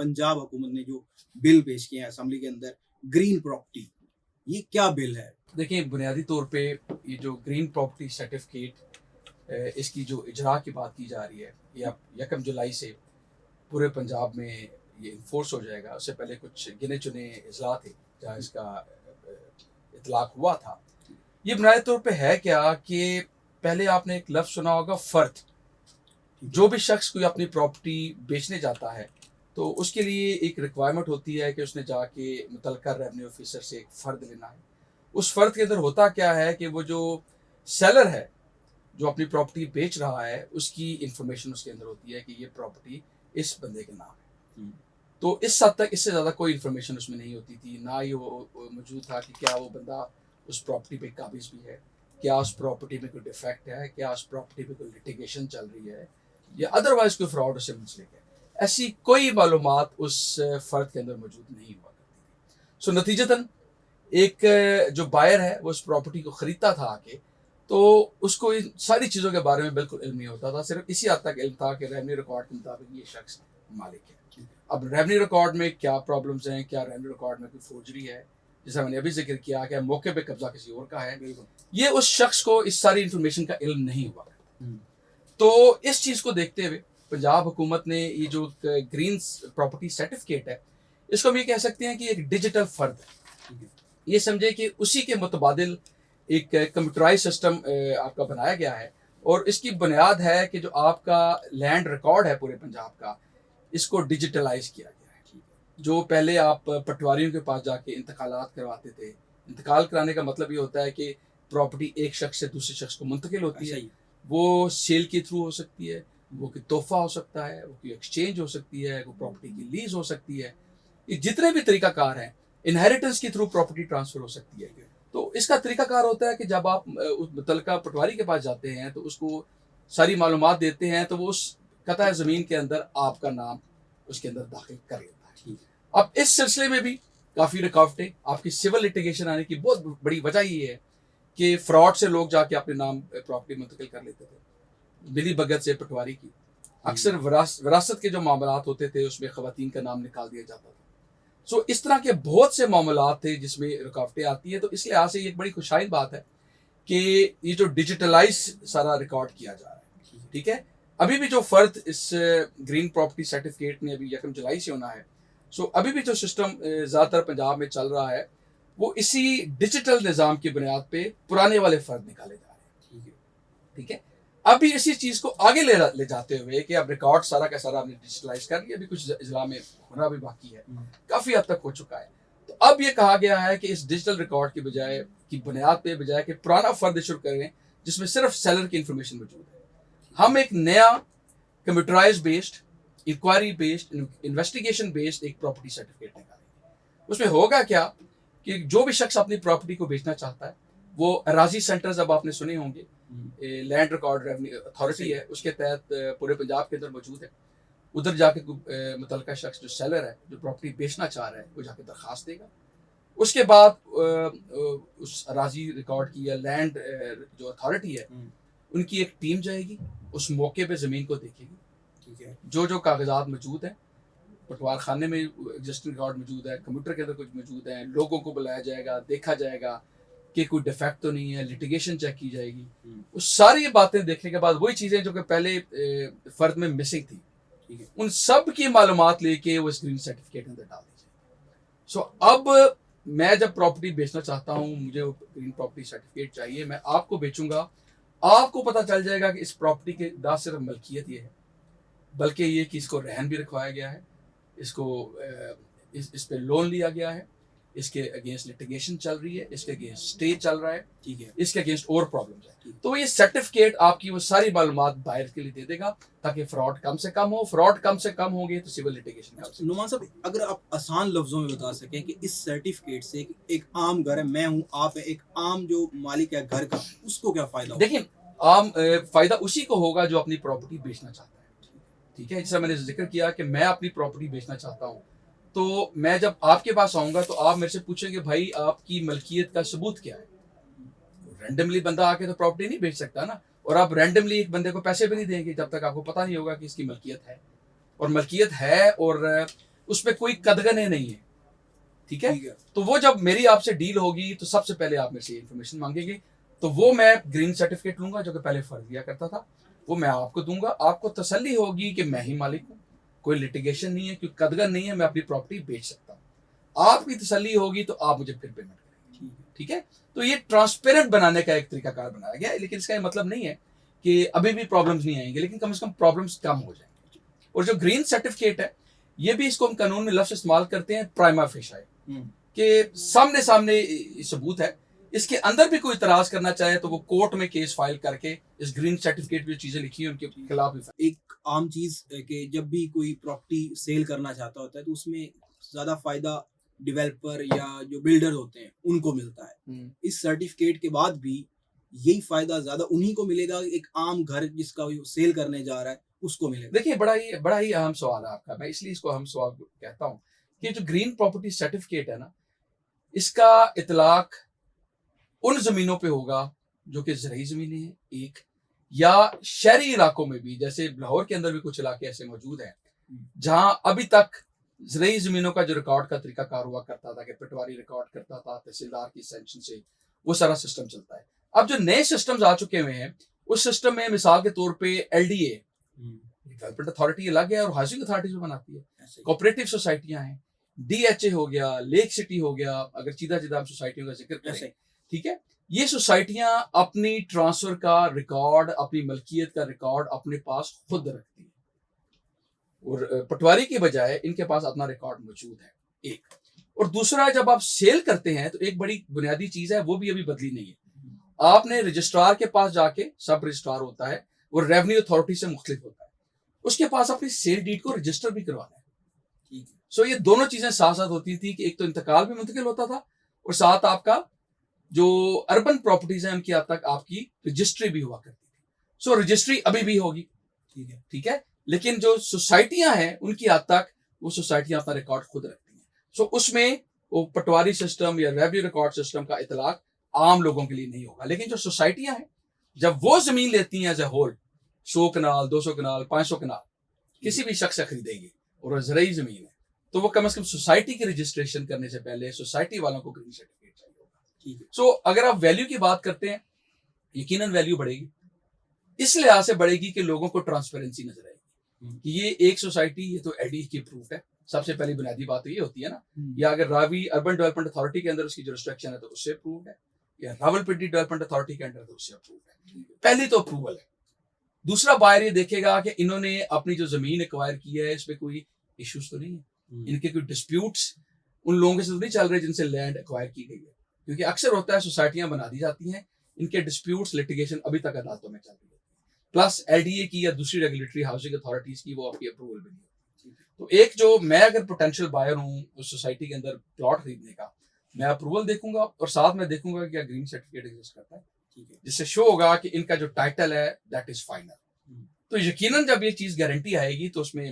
पंजाब हुकूमत ने जो बिल पेश किया है असम्बली के अंदर, ग्रीन प्रॉपर्टी, ये क्या बिल है? देखिए, बुनियादी तौर पे ये जो ग्रीन प्रॉपर्टी सर्टिफिकेट इसकी जो इजरा की बात की जा रही है, ये अब 1 जुलाई से पूरे पंजाब में ये इन्फोर्स हो जाएगा। उससे पहले कुछ गिने चुने अजला थे जहाँ इसका इतलाक हुआ था। ये बुनियादी तौर पे है क्या कि पहले आपने एक लफ्ज़ सुना होगा, फ़र्द। जो भी शख्स कोई अपनी प्रॉपर्टी बेचने जाता है तो उसके लिए एक रिक्वायरमेंट होती है कि उसने जाके मुतल्लिका रेवेन्यू ऑफिसर से एक फ़र्द लेना है। उस फ़र्द के अंदर होता क्या है कि वो जो सेलर है जो अपनी प्रॉपर्टी बेच रहा है उसकी इंफॉर्मेशन उसके अंदर होती है कि ये प्रॉपर्टी इस बंदे के नाम है। तो इस हद तक इससे ज़्यादा कोई इन्फॉर्मेशन उसमें नहीं होती थी, ना ही वो मौजूद था कि क्या वो बंदा उस प्रॉपर्टी पे काबिज़ भी है, क्या उस प्रॉपर्टी में कोई डिफेक्ट है, क्या उस प्रॉपर्टी पे कोई लिटिगेशन चल रही है या अदरवाइज कोई फ्रॉड उससे मुंसलिक है। ऐसी कोई मालूमात उस फ़र्द के अंदर मौजूद नहीं हुआ करती थी। सो नतीजतन एक जो बायर है वो उस प्रॉपर्टी को ख़रीदता था आके, तो उसको इन सारी चीज़ों के बारे में बिल्कुल इल्म नहीं होता था। सिर्फ इसी हद तक इल्म था कि रेवेन्यू रिकॉर्ड के मुताबिक ये शख्स मालिक है। अब रेवेन्यू रिकॉर्ड में क्या प्रॉब्लम्स हैं, क्या रेवेन्यू रिकॉर्ड में कोई फोर्जरी है, जैसा मैंने अभी जिक्र किया कि मौके पे कब्जा किसी और का है, ये उस शख्स को इस सारी इन्फॉर्मेशन का इल्म नहीं हुआ। तो इस चीज़ को देखते हुए पंजाब हुकूमत ने ये जो ग्रीन प्रॉपर्टी सर्टिफिकेट है, इसको हम ये कह सकते हैं कि एक डिजिटल फ़र्द है। ये समझे कि उसी के मुतबादिल एक कंप्यूटराइज सिस्टम आपका बनाया गया है और इसकी बुनियाद है कि जो आपका लैंड रिकॉर्ड है पूरे पंजाब का, इसको डिजिटलाइज किया गया है। जो पहले आप पटवारियों के पास जाके इंतकालात करवाते थे, इंतकाल कराने का मतलब ये होता है कि प्रॉपर्टी एक शख्स से दूसरे शख्स को मुंतकिल होती है। वो सेल के थ्रू हो सकती है, वो कोई तोहफा हो सकता है, वो कोई एक्सचेंज हो सकती है, वो प्रॉपर्टी की लीज हो सकती है। ये जितने भी तरीकाकार हैं, इनहेरिटेंस के थ्रू प्रॉपर्टी ट्रांसफ़र हो सकती है। तो इसका तरीकाकार होता है कि जब आप उस मुतल्लिका पटवारी के पास जाते हैं तो उसको सारी मालूमात देते हैं, तो वो उस कतः ज़मीन के अंदर आपका नाम उसके अंदर दाखिल कर लेता है। अब इस सिलसिले में भी काफ़ी रुकावटें, आपकी सिविल लिटिगेशन आने की बहुत बड़ी वजह ये है कि फ्रॉड से लोग जाके अपने नाम प्रॉपर्टी मुंतकिल कर लेते थे, मिली भगत से पटवारी की। अक्सर विरासत के जो मामलात होते थे उसमें ख़वातीन का नाम निकाल दिया जाता था। सो इस तरह के बहुत से मामलात थे जिसमें रुकावटें आती हैं। तो इस लिहाज से ये एक बड़ी खुशहाल बात है कि ये जो डिजिटलाइज सारा रिकॉर्ड किया जा रहा है, ठीक है। अभी भी जो फ़र्द इस ग्रीन प्रॉपर्टी सर्टिफिकेट में अभी 1 जुलाई से होना है, सो अभी भी जो सिस्टम ज़्यादातर पंजाब में चल रहा है वो इसी डिजिटल निज़ाम की बुनियाद पे पुराने वाले फ़र्द निकाले जा रहे हैं, ठीक है। अभी इसी चीज़ को आगे ले जाते हुए कि अब रिकॉर्ड सारा का सारा हमने डिजिटलाइज कर लिया, अभी कुछ अजला में होना भी बाकी है, काफ़ी हद तक हो चुका है। तो अब ये कहा गया है कि इस डिजिटल रिकॉर्ड की बजाय की बुनियाद पे बजाय कि पुराना फ़र्द शुरू करें जिसमें सिर्फ सेलर की इंफॉर्मेशन मौजूद है, हम एक नया computerise based, inquiry based, investigation based एक प्रॉपर्टी सर्टिफिकेट निकालेंगे। उसमें होगा क्या कि जो भी शख्स अपनी प्रॉपर्टी को बेचना चाहता है, वो अराजी सेंटर्स अब आपने सुने होंगे, लैंड रिकॉर्ड रेवेन्यू अथॉरिटी है, उसके तहत पूरे पंजाब के अंदर मौजूद है। उधर जाके मुतल्लिका शख्स जो सेलर है, जो प्रॉपर्टी बेचना चाह रहा है, वो जाके दरख्वास्त देगा। उसके बाद उस अराजी रिकॉर्ड की या लैंड जो अथॉरिटी है उनकी एक टीम जाएगी, उस मौके पे ज़मीन को देखेगी, ठीक है। जो कागजात मौजूद हैं, पटवार खाने में एग्जिस्टिंग रिकॉर्ड मौजूद है, कंप्यूटर के अंदर कुछ मौजूद है, लोगों को बुलाया जाएगा, देखा जाएगा कि कोई डिफेक्ट तो नहीं है, लिटिगेशन चेक की जाएगी। वो सारी बातें देखने के बाद वही चीज़ें जो कि पहले फ़र्द में मिसिंग थी, ठीक है, उन सब की मालूमात लेके वो स्क्रीन सर्टिफिकेट अंदर डाल दी जाएगी। सो अब मैं जब प्रॉपर्टी बेचना चाहता हूँ, मुझे वो ग्रीन प्रॉपर्टी सर्टिफिकेट चाहिए, मैं आपको बेचूंगा, आपको पता चल जाएगा कि इस प्रॉपर्टी के ना सिर्फ मलकियत ये है, बल्कि ये कि इसको रहन भी रखवाया गया है, इसको इस पे लोन लिया गया है, इसके अगेंस्ट लिटिगेशन चल रही है, इसके अगेंस्ट स्टे चल रहा है, ठीक है, इसके अगेंस्ट और प्रॉब्लम्स है। तो ये सर्टिफिकेट आपकी वो सारी मालूमात बायर के लिए दे देगा ताकि फ्रॉड कम से कम हो। फ्रॉड कम से कम होंगे तो सिविल लिटिगेशन कम से। नुमान साहब, अगर आप आसान लफ्जों में बता सकें कि इस सर्टिफिकेट से एक आम घर है, मैं हूँ, आप है, एक आम जो मालिक है घर का, उसको क्या फ़ायदा होगा? देखिए, आम फ़ायदा उसी को होगा जो अपनी प्रॉपर्टी बेचना चाहता है, ठीक है। जैसा मैंने जिक्र किया कि मैं अपनी प्रॉपर्टी बेचना चाहता हूँ, तो मैं जब आपके पास आऊँगा तो आप मेरे से पूछेंगे भाई आपकी मलकियत का सबूत क्या है। रैंडमली बंदा आके तो प्रॉपर्टी नहीं बेच सकता ना, और आप रैंडमली एक बंदे को पैसे भी नहीं देंगे जब तक आपको पता नहीं होगा कि इसकी मलकियत है। और मलकियत है और اس پہ کوئی قدغنیں نہیں ہے. ٹھیک ہے, ٹھیک ہے. تو وہ جب میری آپ سے ڈیل ہوگی تو سب سے پہلے آپ میرے سے انفارمیشن مانگیں گے, تو وہ میں گرین سرٹیفکیٹ لوں گا جو کہ پہلے فرض دیا کرتا تھا, وہ میں آپ کو دوں گا. آپ کو تسلی ہوگی کہ میں ہی مالک ہوں, کوئی لٹیگیشن نہیں ہے, کوئی قدغن نہیں ہے, میں اپنی پراپرٹی بیچ سکتا ہوں. آپ کی تسلی ہوگی تو آپ مجھے پھر پیمنٹ کریں گے. ٹھیک ہے, تو یہ ٹرانسپیرنٹ بنانے کا ایک طریقہ کار بنایا گیا ہے, لیکن اس کا یہ مطلب نہیں ہے کہ ابھی بھی پرابلمز نہیں آئیں گے, لیکن کم سے کم پرابلمز کم ہو جائیں گے. اور جو گرین سرٹیفکیٹ ہے یہ بھی اس کو ہم قانون میں لفظ استعمال کرتے ہیں پرائما فیشائی, کہ سامنے سامنے ثبوت ہے. اس کے اندر بھی کوئی اعتراض کرنا چاہے تو وہ کورٹ میں کیس فائل کر کے اس گرین سرٹیفکیٹ میں جو چیزیں لکھی ہیں ان کے خلاف بھی. ایک عام چیز کہ جب بھی کوئی پراپرٹی سیل کرنا چاہتا ہوتا ہے تو اس میں زیادہ فائدہ ڈیولپر یا جو بلڈر ہوتے ہیں ان کو ملتا ہے. اس سرٹیفکیٹ کے بعد بھی یہی فائدہ زیادہ انہی کو ملے گا, ایک عام گھر جس کا سیل کرنے جا رہا ہے اس کو ملے گا؟ دیکھیے بڑا ہی اہم سوال ہے آپ کا, میں اس لیے اس کو اہم سوال کہتا ہوں کہ جو گرین پراپرٹی سرٹیفکیٹ ہے نا, اس کا اطلاق ان زمینوں پہ ہوگا جو کہ زرعی زمینیں ہیں ایک, یا شہری علاقوں میں بھی, جیسے لاہور کے اندر بھی کچھ علاقے ایسے موجود ہیں جہاں ابھی تک زرعی زمینوں کا جو ریکارڈ کا طریقہ کار ہوا کرتا تھا کہ پٹواری ریکارڈ کرتا تھا تحصیلدار کی سینکشن سے, وہ سارا سسٹم چلتا ہے. اب جو نئے سسٹمز آ چکے ہوئے ہیں اس سسٹم میں مثال کے طور پہ L D a development authority الگ ہے اور ہاؤسنگ اتھارٹی جو بناتی ہے, کوآپریٹو سوسائٹیاں ہیں, ڈی ایچ اے ہو گیا, لیک سٹی ہو گیا, اگر چیدہ ہم سوسائٹیوں کا ذکر کریں. ٹھیک ہے, یہ سوسائٹیاں اپنی ٹرانسفر کا ریکارڈ, اپنی ملکیت کا ریکارڈ اپنے پاس خود رکھتی ہیں, اور پٹواری کی بجائے ان کے پاس اپنا ریکارڈ موجود ہے ایک. اور دوسرا, جب آپ سیل کرتے ہیں تو ایک بڑی بنیادی چیز ہے, وہ بھی ابھی بدلی نہیں ہے. آپ نے رجسٹرار کے پاس جا کے, سب رجسٹرار ہوتا ہے وہ ریونیو اتھارٹی سے مختلف ہوتا ہے, اس کے پاس اپنی سیل ڈیڈ کو رجسٹر بھی کروانا ہے. سو یہ دونوں چیزیں ساتھ ساتھ ہوتی تھی کہ ایک تو انتقال بھی منتقل ہوتا تھا اور ساتھ آپ کا جو اربن پراپرٹیز ہیں ان کی حد تک آپ کی رجسٹری بھی ہوا کرتی تھی. سو رجسٹری ابھی بھی ہوگی. ٹھیک ہے, لیکن جو سوسائٹیاں ہیں ان کی حد تک وہ سوسائٹیاں اپنا ریکارڈ خود رکھتی ہیں. سو اس میں وہ پٹواری سسٹم یا ریونیو ریکارڈ سسٹم کا اطلاق عام لوگوں کے لیے نہیں ہوگا. لیکن جو سوسائٹیاں ہیں جب وہ زمین لیتی ہیں as a whole, 100 kanal, 200 kanal, 500 kanal کسی بھی شخص سے خریدیں گی اور وہ زرعی زمین ہے, تو وہ کم از کم سوسائٹی کی رجسٹریشن کرنے سے پہلے سوسائٹی والوں کو گرین سرٹیفکیٹ چاہیے ہوگا. سو اگر آپ ویلیو کی بات کرتے ہیں, یقیناً ویلیو بڑھے گی. اس لحاظ سے بڑھے گی کہ لوگوں کو ٹرانسپیرنسی نظر آئے گی کہ یہ ایک سوسائٹی, یہ تو ایڈی کی پروف ہے. سب سے پہلی بنیادی بات تو یہ ہوتی ہے نا, یا اگر راوی اربن ڈیولپمنٹ اتھارٹی کے اندر اس کی جو ریسٹرکشن ہے تو اس سے اپرووڈ ہے, یا راولپنڈی ڈیولپمنٹ اتھارٹی کے اندر تو اس سے اپرووڈ ہے. پہلی تو اپروول ہے. دوسرا بائر یہ دیکھے گا کہ انہوں نے اپنی جو زمین ایکوائر کی ہے اس پہ کوئی ایشوز تو نہیں ہے, ان کے کوئی ڈسپیوٹس ان لوگوں کے ساتھ نہیں چل رہے جن سے لینڈ ایکوائر کی گئی ہے, کیونکہ اکثر ہوتا ہے سوسائٹیاں بنا دی جاتی ہیں, ان کے ڈسپیوٹس لٹیگیشن ابھی تک عدالتوں میں چل رہی ہے, پلس ایل ڈی اے کی یا دوسری ریگولیٹری ہاؤسنگ اتھارٹیز کی وہ آپ کی اپروول بھی نہیں ہوتی. تو ایک جو میں اگر پوٹینشیل بائر ہوں اس سوسائٹی کے اندر پلاٹ خریدنے کا, میں اپروول دیکھوں گا اور ساتھ میں دیکھوں گا کہ کیا گرین سرٹیفکیٹ ایگزسٹ کرتا ہے, جس سے شو ہوگا کہ ان کا جو ٹائٹل ہے دیٹ از فائنل. تو یقیناً جب یہ چیز گارنٹی آئے گی تو اس میں